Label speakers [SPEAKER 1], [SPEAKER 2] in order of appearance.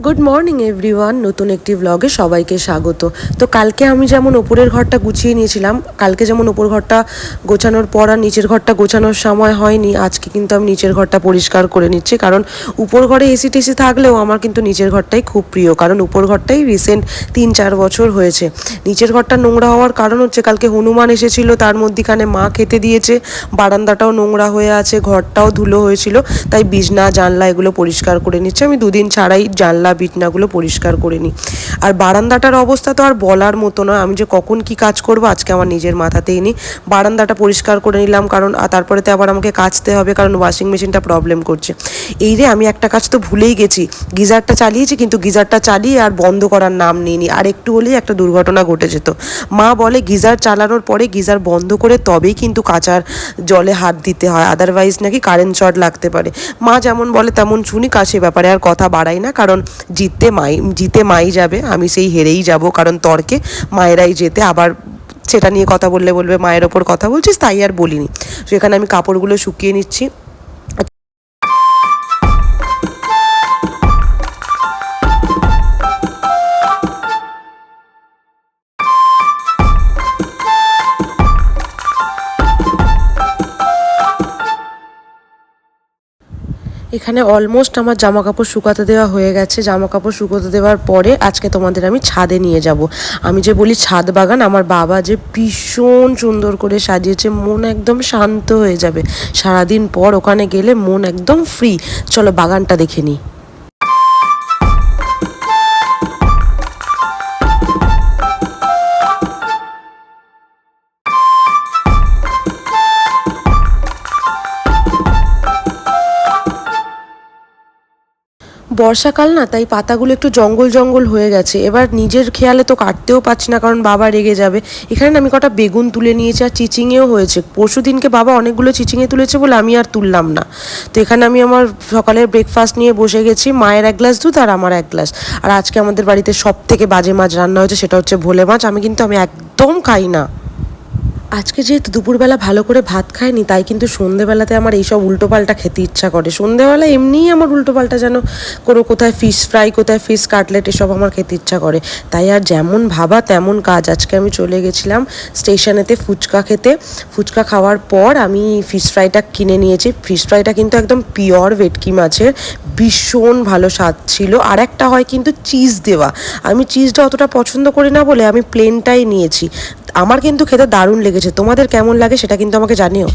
[SPEAKER 1] Good morning everyone, নতুন একটি ব্লগে সবাইকে স্বাগত। তো কালকে আমি যেমন ওপরের ঘরটা গুছিয়ে নিয়েছিলাম, কালকে যেমন ওপর ঘরটা গোছানোর পর আর নিচের ঘরটা গোছানোর সময় হয়নি, আজকে কিন্তু আমি নিচের ঘরটা পরিষ্কার করে নিচ্ছি। কারণ উপর ঘরে এসি টেসি থাকলেও আমার কিন্তু নিচের ঘরটাই খুব প্রিয়, কারণ উপর ঘরটাই রিসেন্ট 3-4 বছর হয়েছে। নিচের ঘরটা নোংরা হওয়ার কারণ হচ্ছে কালকে হনুমান এসেছিল, তার মধ্যিখানে মা খেতে দিয়েছে, বারান্দাটাও নোংরা হয়ে আছে, ঘরটাও ধুলো হয়েছিল, তাই বিছনা জানলা এগুলো পরিষ্কার করে নিচ্ছে। আমি দুদিন ছাড়াই জানলা বিছনাগুলো পরিষ্কার করে নিই। আর বারান্দাটার অবস্থা তো আর বলার মতো নয়, আমি যে কখন কি কাজ করব আজকে আমার নিজের মাথাতেই নেই। বারান্দাটা পরিষ্কার করে নিলাম, কারণ তারপরে তো আবার আমাকে কাচতে হবে, কারণ ওয়াশিং মেশিনটা প্রবলেম করছে। এই রে, আমি একটা কাজ তো ভুলেই গেছি, গিজারটা চালিয়েছি কিন্তু গিজারটা চালিয়ে আর বন্ধ করার নাম নিইনি, আর একটু হলেই একটা দুর্ঘটনা ঘটে যেত। মা বলে গিজার চালানোর পরে গিজার বন্ধ করে তবেই কিন্তু কাচার জলে হাত দিতে হয়, আদারওয়াইজ নাকি কারেন্ট শর্ট লাগতে পারে। মা যেমন বলে তেমন শুনি, কাছে ব্যাপারে আর কথা বাড়াই না, কারণ জিতে মাই যাবে, আমি সেই হেরেই যাব, কারণ তর্কে মায়েরাই যেতে। আবার সেটা নিয়ে কথা বললে বলবে মায়ের ওপর কথা বলছিস, তাই আর বলিনি। সেখানে আমি কাপড়গুলো শুকিয়ে নিচ্ছি। এখানে অলমোস্ট আমার জামা কাপড় শুকাতে দেওয়া হয়ে গেছে। জামা কাপড় শুকোতে দেওয়ার পরে আজকে তোমাদের আমি ছাদে নিয়ে যাব। আমি যে বলি ছাদ বাগান, আমার বাবা যে ভীষণ সুন্দর করে সাজিয়েছে, মন একদম শান্ত হয়ে যাবে সারাদিন পর ওখানে গেলে, মন একদম ফ্রি। চলো বাগানটা দেখে নিই। বর্ষাকাল না, তাই পাতাগুলো একটু জঙ্গল জঙ্গল হয়ে গেছে। এবার নিজের খেয়ালে তো কাটতেও পারছি না, কারণ বাবা রেগে যাবে। এখানে আমি কটা বেগুন তুলে নিয়েছি, আর চিচিংয়েও হয়েছে। পরশু দিনকে বাবা অনেকগুলো চিচিংয়ে তুলেছে বলে আমি আর তুললাম না। তো এখানে আমি আমার সকালের ব্রেকফাস্ট নিয়ে বসে গেছি, মায়ের 1 গ্লাস দুধ আর আমার 1 গ্লাস। আর আজকে আমাদের বাড়িতে সব থেকে বাজে মাছ রান্না হয়েছে, সেটা হচ্ছে ভোলে মাছ। আমি একদম খাই না। আজকে যেহেতু দুপুরবেলা ভালো করে ভাত খাইনি, তাই কিন্তু সন্ধেবেলাতে আমার এইসব উল্টোপাল্টা খেতে ইচ্ছা করে। সন্ধেবেলা এমনিই আমার উল্টোপাল্টা, যেন কোথায় ফিশ ফ্রাই, কোথায় ফিশ কাটলেট, এসব আমার খেতে ইচ্ছা করে। তাই আর যেমন ভাবা তেমন কাজ। আজকে আমি চলে গেছিলাম স্টেশনেতে ফুচকা খেতে। ফুচকা খাওয়ার পর আমি ফিশ ফ্রাইটা কিনে নিয়েছি। ফিশ ফ্রাইটা কিন্তু একদম পিওর ভেটকি মাছের, ভীষণ ভালো স্বাদ ছিল। আর একটা হয় কিন্তু চিজ দেওয়া, আমি চিজটা অতটা পছন্দ করি না বলে আমি প্লেনটাই নিয়েছি। আমার কিন্তু খেতে দারুণ লেগেছে। তোমাদের কেমন লাগে সেটা কিন্তু আমাকে জানিও।